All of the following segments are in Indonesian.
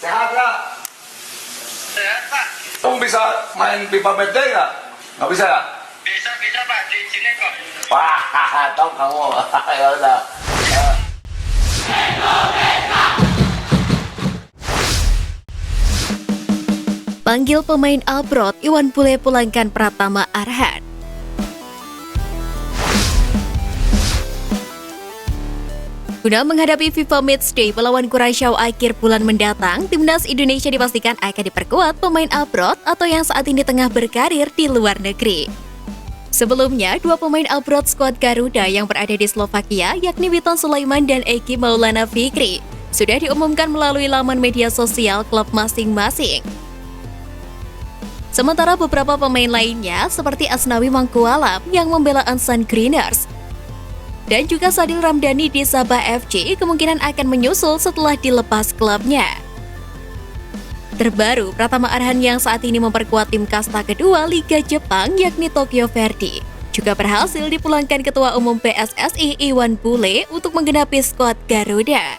Sehat ya? Sehat Pak. Kamu bisa main FIFA Match Day nggak? Nggak bisa ya? Bisa Pak, di sini kok. Wah, tahu kamu. Ya udah. Panggil pemain abroad, Iwan Bule pulangkan Pratama Arhan. Guna menghadapi FIFA Matchday melawan Kurasaw akhir bulan mendatang, Timnas Indonesia dipastikan akan diperkuat pemain abroad atau yang saat ini tengah berkarir di luar negeri. Sebelumnya, dua pemain abroad skuad Garuda yang berada di Slovakia, yakni Witan Sulaiman dan Eki Maulana Fikri, sudah diumumkan melalui laman media sosial klub masing-masing. Sementara beberapa pemain lainnya, seperti Asnawi Mangkualam yang membela Ansan Greeners, dan juga Sadil Ramdhani di Sabah FC kemungkinan akan menyusul setelah dilepas klubnya. Terbaru, Pratama Arhan yang saat ini memperkuat tim kasta kedua Liga Jepang yakni Tokyo Verdy juga berhasil dipulangkan Ketua Umum PSSI Iwan Bule untuk menggenapi skuad Garuda.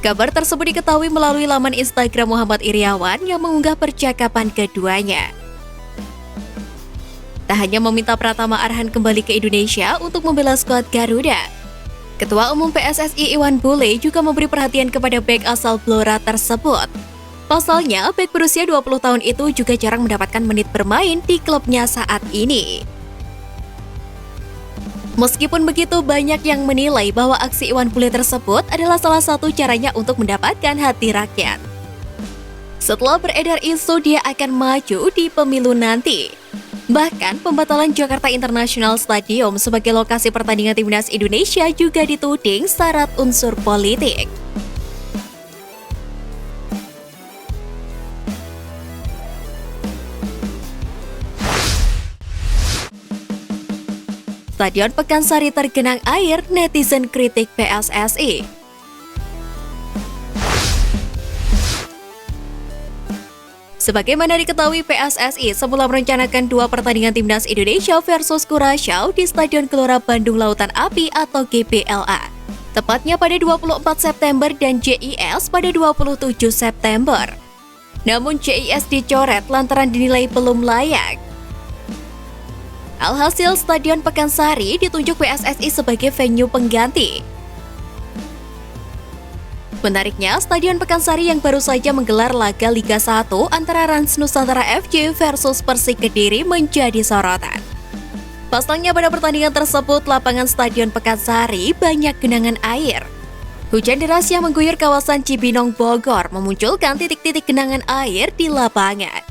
Kabar tersebut diketahui melalui laman Instagram Muhammad Iriawan yang mengunggah percakapan keduanya. Tak hanya meminta Pratama Arhan kembali ke Indonesia untuk membela skuad Garuda, Ketua Umum PSSI Iwan Bule juga memberi perhatian kepada bek asal Blora tersebut. Pasalnya, bek berusia 20 tahun itu juga jarang mendapatkan menit bermain di klubnya saat ini. Meskipun begitu, banyak yang menilai bahwa aksi Iwan Bule tersebut adalah salah satu caranya untuk mendapatkan hati rakyat. Setelah beredar isu dia akan maju di pemilu nanti. Bahkan, pembatalan Jakarta International Stadium sebagai lokasi pertandingan Timnas Indonesia juga dituding syarat unsur politik. Stadion Pekansari tergenang air, netizen kritik PSSI. Sebagaimana diketahui, PSSI semula merencanakan dua pertandingan Timnas Indonesia versus Kurasaw di Stadion Gelora Bandung Lautan Api atau GBLA. Tepatnya pada 24 September dan JIS pada 27 September. Namun JIS dicoret lantaran dinilai belum layak. Alhasil, Stadion Pekansari ditunjuk PSSI sebagai venue pengganti. Menariknya, Stadion Pekansari yang baru saja menggelar laga Liga 1 antara Rans Nusantara FC versus Persik Kediri menjadi sorotan. Pasalnya pada pertandingan tersebut, lapangan Stadion Pekansari banyak genangan air. Hujan deras yang mengguyur kawasan Cibinong, Bogor memunculkan titik-titik genangan air di lapangan.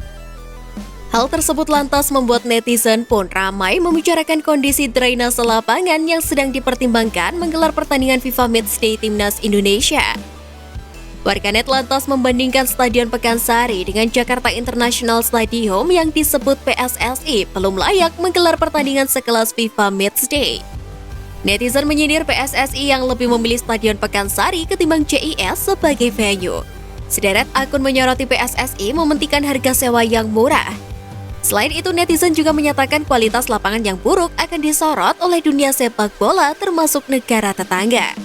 Hal tersebut lantas membuat netizen pun ramai membicarakan kondisi drainase lapangan yang sedang dipertimbangkan menggelar pertandingan FIFA Matchday Timnas Indonesia. Warganet lantas membandingkan Stadion Pekansari dengan Jakarta International Stadium yang disebut PSSI belum layak menggelar pertandingan sekelas FIFA Matchday. Netizen menyindir PSSI yang lebih memilih Stadion Pekansari ketimbang JIS sebagai venue. Sederet akun menyoroti PSSI mementingkan harga sewa yang murah. Selain itu, netizen juga menyatakan kualitas lapangan yang buruk akan disorot oleh dunia sepak bola termasuk negara tetangga.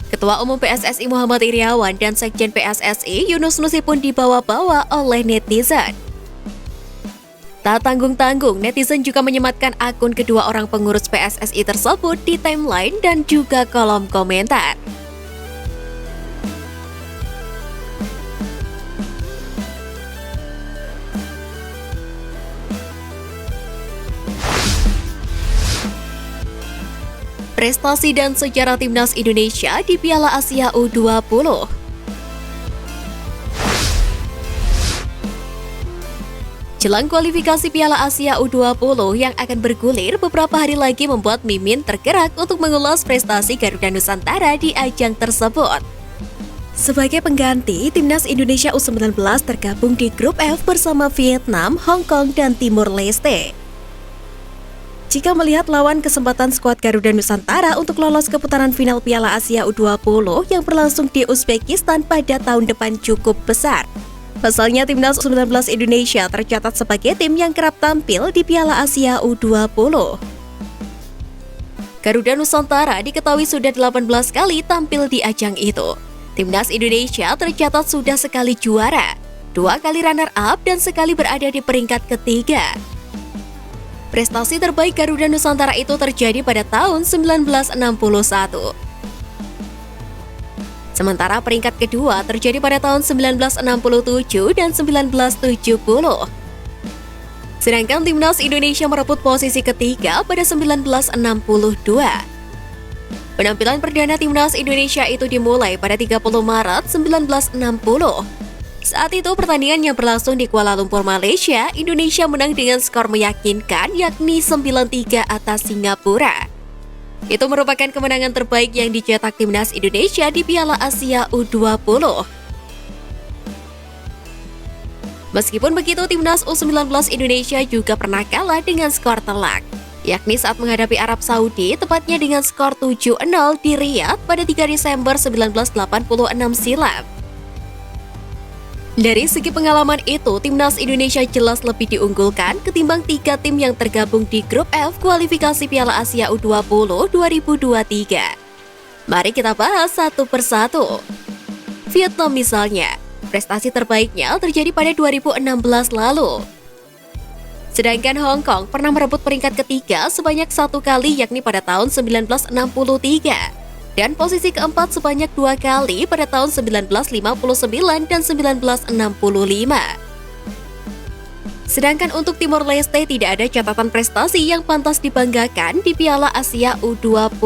Ketua Umum PSSI Muhammad Iriawan dan Sekjen PSSI Yunus Nusi pun dibawa-bawa oleh netizen. Tak tanggung-tanggung, netizen juga menyematkan akun kedua orang pengurus PSSI tersebut di timeline dan juga kolom komentar. Prestasi dan sejarah Timnas Indonesia di Piala Asia U20. Jelang kualifikasi Piala Asia U20 yang akan bergulir beberapa hari lagi membuat Mimin tergerak untuk mengulas prestasi Garuda Nusantara di ajang tersebut. Sebagai pengganti, Timnas Indonesia U19 tergabung di grup F bersama Vietnam, Hong Kong, dan Timur Leste. Jika melihat lawan kesempatan skuad Garuda Nusantara untuk lolos ke putaran final Piala Asia U20 yang berlangsung di Uzbekistan pada tahun depan cukup besar. Pasalnya, Timnas U19 Indonesia tercatat sebagai tim yang kerap tampil di Piala Asia U20. Garuda Nusantara diketahui sudah 18 kali tampil di ajang itu. Timnas Indonesia tercatat sudah sekali juara, 2 kali runner-up dan sekali berada di peringkat ketiga. Prestasi terbaik Garuda Nusantara itu terjadi pada tahun 1961. Sementara peringkat kedua terjadi pada tahun 1967 dan 1970. Sedangkan Timnas Indonesia merebut posisi ketiga pada 1962. Penampilan perdana Timnas Indonesia itu dimulai pada 30 Maret 1960. Saat itu pertandingan yang berlangsung di Kuala Lumpur, Malaysia, Indonesia menang dengan skor meyakinkan yakni 9-3 atas Singapura. Itu merupakan kemenangan terbaik yang dicetak Timnas Indonesia di Piala Asia U20. Meskipun begitu, Timnas U19 Indonesia juga pernah kalah dengan skor telak, yakni saat menghadapi Arab Saudi tepatnya dengan skor 7-0 di Riyadh pada 3 Desember 1986 silam. Dari segi pengalaman itu, Timnas Indonesia jelas lebih diunggulkan ketimbang 3 tim yang tergabung di Grup F kualifikasi Piala Asia U20 2023. Mari kita bahas satu persatu. Vietnam misalnya, prestasi terbaiknya terjadi pada 2016 lalu. Sedangkan Hong Kong pernah merebut peringkat ketiga sebanyak 1 kali yakni pada tahun 1963. Dan posisi keempat sebanyak 2 kali pada tahun 1959 dan 1965. Sedangkan untuk Timor Leste tidak ada catatan prestasi yang pantas dibanggakan di Piala Asia U20.